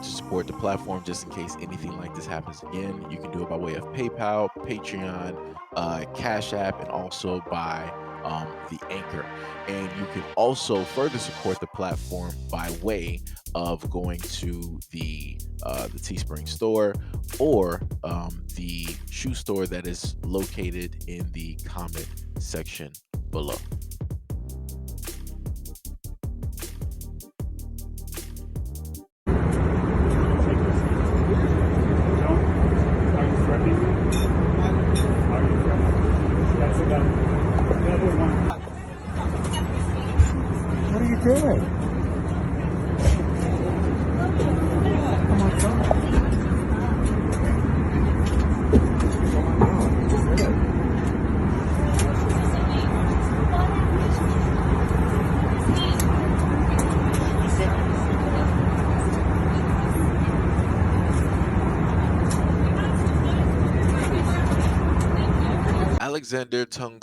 to support the platform just in case anything like this happens again, you can do it by way of PayPal, Patreon, Cash App, and also by the Anchor. And you can also further support the platform by way of going to the Teespring store or the shoe store that is located in the comment section below. What are you doing? Oh my God. Alexander Tung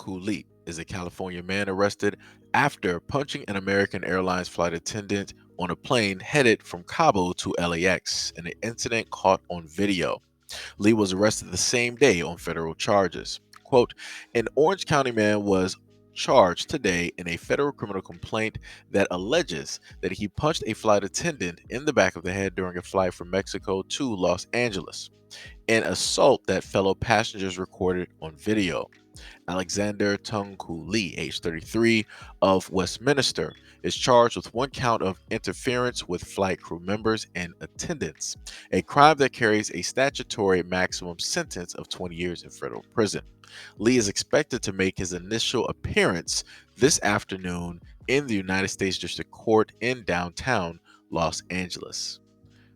is a California man arrested after punching an American Airlines flight attendant on a plane headed from Cabo to LAX in an incident caught on video. Lee was arrested the same day on federal charges. Quote, an Orange County man was charged today in a federal criminal complaint that alleges that he punched a flight attendant in the back of the head during a flight from Mexico to Los Angeles, an assault that fellow passengers recorded on video. Alexander Tung Lee, age 33, of Westminster, is charged with one count of interference with flight crew members and attendants, a crime that carries a statutory maximum sentence of 20 years in federal prison. Lee is expected to make his initial appearance this afternoon in the United States District Court in downtown Los Angeles.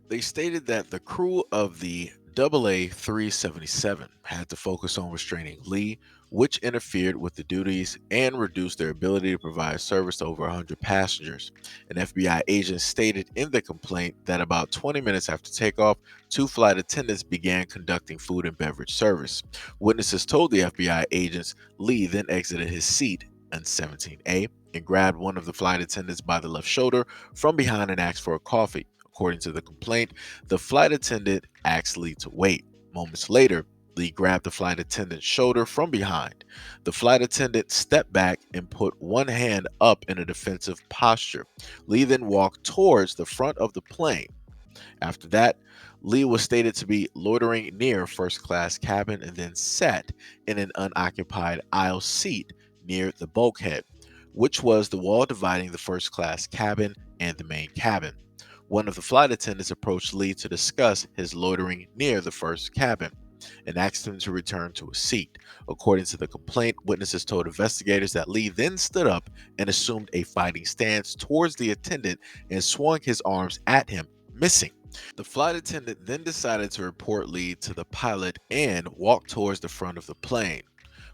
They stated that the crew of the AA 377 had to focus on restraining Lee, which interfered with the duties and reduced their ability to provide service to over 100 passengers. An FBI agent stated in the complaint that about 20 minutes after takeoff, two flight attendants began conducting food and beverage service. Witnesses told the FBI agents Lee then exited his seat in 17A and grabbed one of the flight attendants by the left shoulder from behind and asked for a coffee. According to the complaint, the flight attendant asked Lee to wait. Moments later, Lee grabbed the flight attendant's shoulder from behind. The flight attendant stepped back and put one hand up in a defensive posture. Lee then walked towards the front of the plane. After that, Lee was stated to be loitering near first class cabin and then sat in an unoccupied aisle seat near the bulkhead, which was the wall dividing the first class cabin and the main cabin. One of the flight attendants approached Lee to discuss his loitering near the first cabin and asked him to return to a seat. According to the complaint, witnesses told investigators that Lee then stood up and assumed a fighting stance towards the attendant and swung his arms at him, missing. The flight attendant then decided to report Lee to the pilot and walked towards the front of the plane.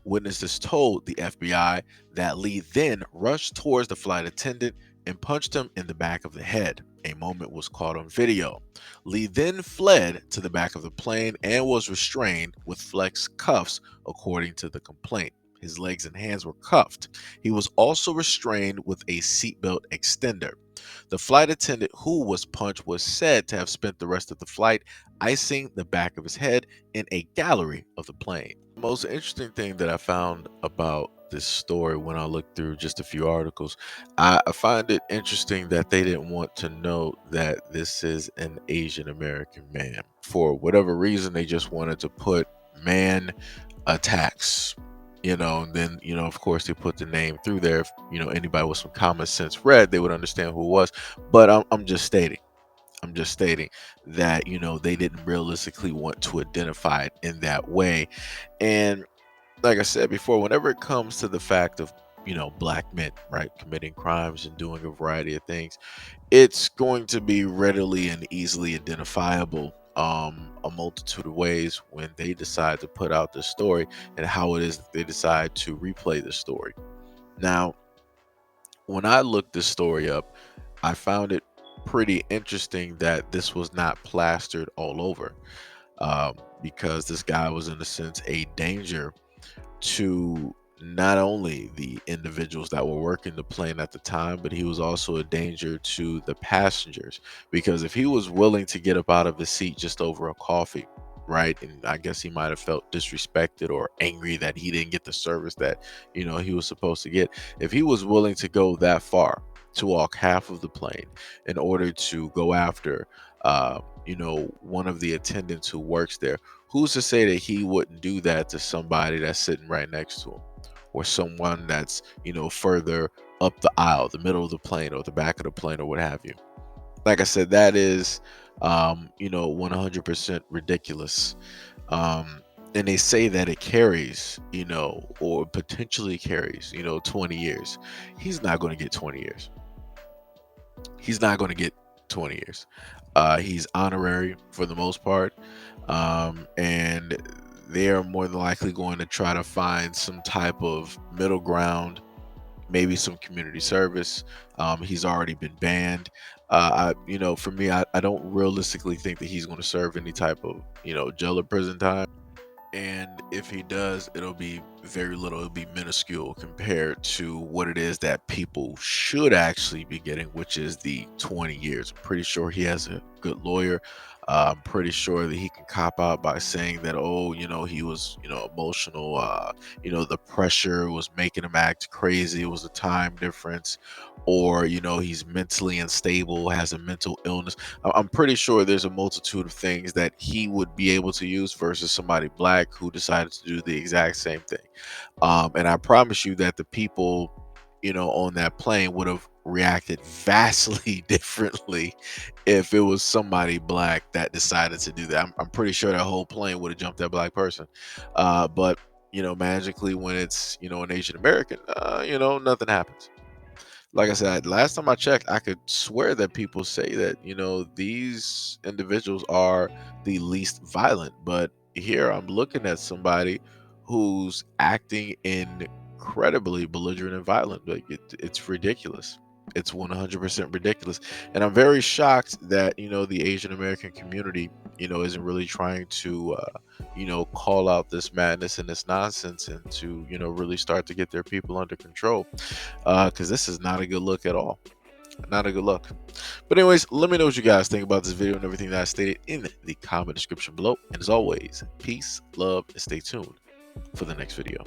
Witnesses told the FBI that Lee then rushed towards the flight attendant and punched him in the back of the head. A moment was caught on video. Lee then fled to the back of the plane and was restrained with flex cuffs, according to the complaint. His legs and hands were cuffed. He was also restrained with a seatbelt extender. The flight attendant who was punched was said to have spent the rest of the flight icing the back of his head in a gallery of the plane. The most interesting thing that I found about this story when I looked through just a few articles, I find it interesting that they didn't want to note that this is an Asian American man. For whatever reason, they just wanted to put man attacks, and then, of course, they put the name through there. If, anybody with some common sense read, they would understand who it was. But I'm just stating. I'm just stating that, they didn't realistically want to identify it in that way. And like I said before, whenever it comes to the fact of, black men, right, committing crimes and doing a variety of things, it's going to be readily and easily identifiable a multitude of ways when they decide to put out the story and how it is that they decide to replay the story. Now, when I looked this story up, I found it pretty interesting that this was not plastered all over, because this guy was, in a sense, a danger to not only the individuals that were working the plane at the time, but he was also a danger to the passengers. Because if he was willing to get up out of his seat just over a coffee, right? And I guess he might have felt disrespected or angry that he didn't get the service that, he was supposed to get. If he was willing to go that far to walk half of the plane in order to go after, one of the attendants who works there, who's to say that he wouldn't do that to somebody that's sitting right next to him, or someone that's further up the aisle, the middle of the plane or the back of the plane or what have you? Like I said, that is 100% ridiculous. And they say that it carries, or potentially carries, 20 years. He's not going to get 20 years. He's not going to get 20 years. He's honorary for the most part. And they are more than likely going to try to find some type of middle ground, maybe some community service. He's already been banned. For me, I don't realistically think that he's going to serve any type of, jail or prison time. And if he does, it'll be very little. It'll be minuscule compared to what it is that people should actually be getting, which is the 20 years. I'm pretty sure he has a good lawyer. I'm pretty sure that he can cop out by saying that, oh, he was, emotional. The pressure was making him act crazy. It was a time difference. Or, he's mentally unstable, has a mental illness. I'm pretty sure there's a multitude of things that he would be able to use versus somebody black who decided to do the exact same thing. And I promise you that the people, on that plane would have reacted vastly differently if it was somebody black that decided to do that. I'm pretty sure that whole plane would have jumped that black person. But magically, when it's an Asian American, nothing happens. Like I said, last time I checked, I could swear that people say that, these individuals are the least violent. But here I'm looking at somebody who's acting incredibly belligerent and violent. Like it's ridiculous. It's 100% ridiculous. And I'm very shocked that, the Asian American community, isn't really trying to, call out this madness and this nonsense and to, really start to get their people under control, because this is not a good look at all. Not a good look. But anyways, let me know what you guys think about this video and everything that I stated in the comment description below. And as always, peace, love, and stay tuned for the next video.